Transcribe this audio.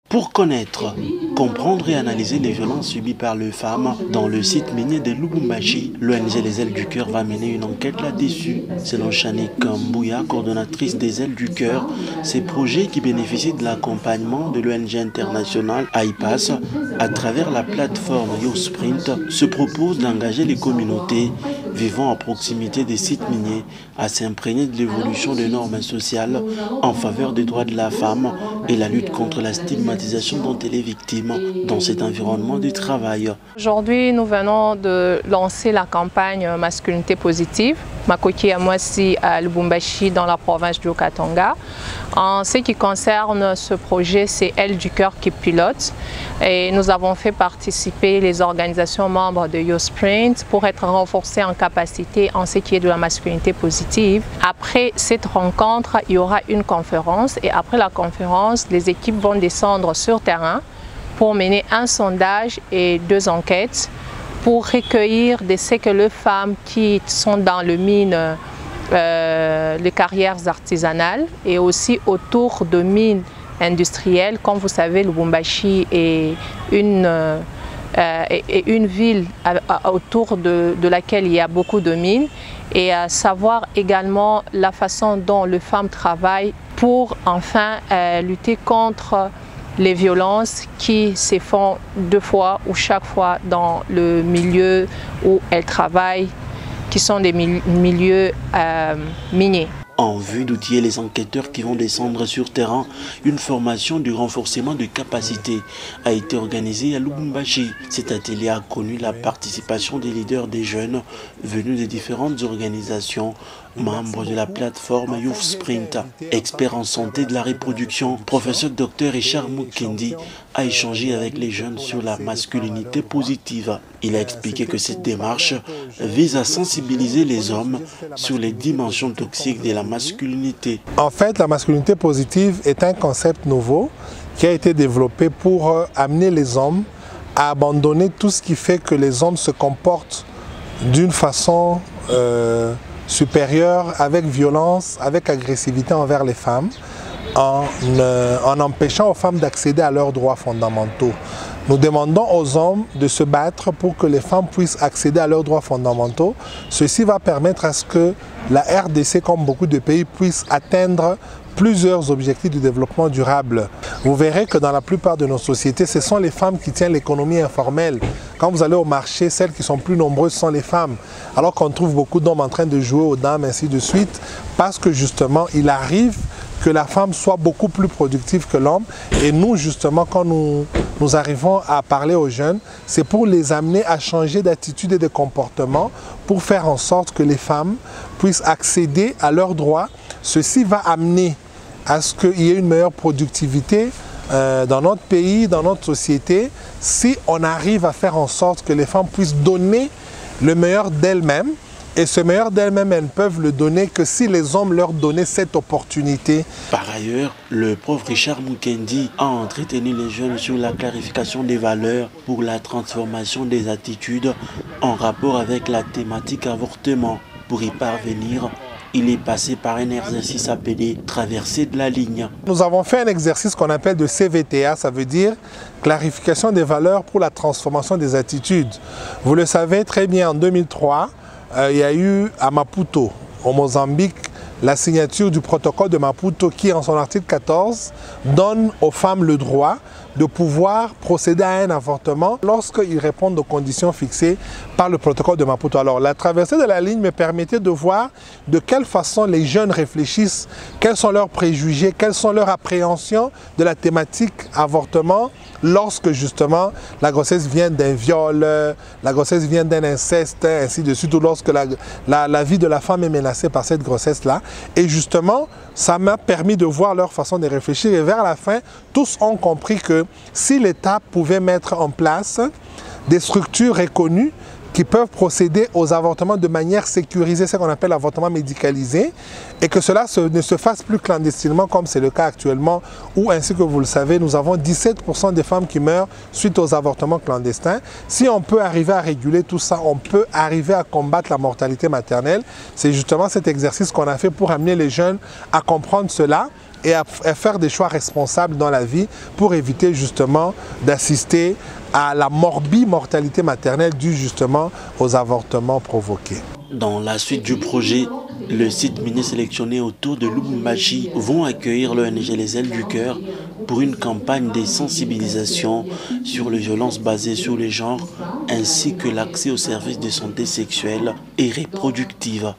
Pour connaître, comprendre et analyser les violences subies par les femmes dans le site minier de Lubumbashi, l'ONG Les Ailes du Cœur va mener une enquête là-dessus. Selon Chanik Mbouya, coordonnatrice des Ailes du Cœur, ces projets qui bénéficient de l'accompagnement de l'ONG internationale AIPAS à travers la plateforme YouSprint se proposent d'engager les communautés vivant à proximité des sites miniers à s'imprégner de l'évolution des normes sociales en faveur des droits de la femme et la lutte contre la stigmatisation dont elle est victime dans cet environnement du travail. Aujourd'hui, nous venons de lancer la campagne Masculinité positive, Makoki Amwasi à Lubumbashi dans la province du Haut-Katanga. En ce qui concerne ce projet, c'est Ailes du Cœur qui pilote et nous avons fait participer les organisations membres de YouSprint pour être renforcées en capacité en ce qui est de la masculinité positive. Après cette rencontre, il y aura une conférence et après la conférence, les équipes vont descendre sur terrain pour mener un sondage et 2 enquêtes pour recueillir de ce que les femmes qui sont dans le mine, les carrières artisanales et aussi autour de mines industrielles. Comme vous savez, Lubumbashi est une ville autour de laquelle il y a beaucoup de mines et à savoir également la façon dont les femmes travaillent pour enfin lutter contre les violences qui se font 2 fois ou chaque fois dans le milieu où elles travaillent, qui sont des milieux miniers. En vue d'outiller les enquêteurs qui vont descendre sur terrain, une formation du renforcement de capacités a été organisée à Lubumbashi. Cet atelier a connu la participation des leaders des jeunes venus de différentes organisations, membres de la plateforme YouSprint. Expert en santé de la reproduction, professeur Dr Richard Mukendi a échangé avec les jeunes sur la masculinité positive. Il a expliqué que cette démarche vise à sensibiliser les hommes sur les dimensions toxiques de la masculinité. En fait, la masculinité positive est un concept nouveau qui a été développé pour amener les hommes à abandonner tout ce qui fait que les hommes se comportent d'une façon supérieure, avec violence, avec agressivité envers les femmes, en empêchant aux femmes d'accéder à leurs droits fondamentaux. Nous demandons aux hommes de se battre pour que les femmes puissent accéder à leurs droits fondamentaux. Ceci va permettre à ce que la RDC, comme beaucoup de pays, puisse atteindre plusieurs objectifs du développement durable. Vous verrez que dans la plupart de nos sociétés, ce sont les femmes qui tiennent l'économie informelle. Quand vous allez au marché, celles qui sont plus nombreuses sont les femmes. Alors qu'on trouve beaucoup d'hommes en train de jouer aux dames, ainsi de suite, parce que justement, il arrive que la femme soit beaucoup plus productive que l'homme. Et nous, justement, quand nous arrivons à parler aux jeunes, c'est pour les amener à changer d'attitude et de comportement pour faire en sorte que les femmes puissent accéder à leurs droits. Ceci va amener à ce qu'il y ait une meilleure productivité dans notre pays, dans notre société, si on arrive à faire en sorte que les femmes puissent donner le meilleur d'elles-mêmes. Et ce meilleur d'elles-mêmes, elles ne peuvent le donner que si les hommes leur donnaient cette opportunité. Par ailleurs, le prof Richard Mukendi a entretenu les jeunes sur la clarification des valeurs pour la transformation des attitudes en rapport avec la thématique avortement. Pour y parvenir, il est passé par un exercice appelé traversée de la ligne. Nous avons fait un exercice qu'on appelle de CVTA, ça veut dire clarification des valeurs pour la transformation des attitudes. Vous le savez très bien, en 2003, il y a eu à Maputo, au Mozambique, la signature du protocole de Maputo qui, en son article 14, donne aux femmes le droit de pouvoir procéder à un avortement lorsqu'ils répondent aux conditions fixées par le protocole de Maputo. Alors, la traversée de la ligne me permettait de voir de quelle façon les jeunes réfléchissent, quels sont leurs préjugés, quelles sont leurs appréhensions de la thématique avortement lorsque justement la grossesse vient d'un viol, la grossesse vient d'un inceste, ainsi de suite, ou lorsque la vie de la femme est menacée par cette grossesse-là. Et justement, ça m'a permis de voir leur façon de réfléchir et vers la fin, tous ont compris que si l'État pouvait mettre en place des structures reconnues qui peuvent procéder aux avortements de manière sécurisée, ce qu'on appelle l'avortement médicalisé, et que cela ne se fasse plus clandestinement comme c'est le cas actuellement, où, ainsi que vous le savez, nous avons 17% des femmes qui meurent suite aux avortements clandestins. Si on peut arriver à réguler tout ça, on peut arriver à combattre la mortalité maternelle. C'est justement cet exercice qu'on a fait pour amener les jeunes à comprendre cela et à faire des choix responsables dans la vie pour éviter justement d'assister à la mortalité maternelle due justement aux avortements provoqués. Dans la suite du projet, le site minier sélectionné autour de Lubumbashi vont accueillir l'ONG Les Ailes du Cœur pour une campagne de sensibilisation sur les violences basées sur les genres ainsi que l'accès aux services de santé sexuelle et reproductive.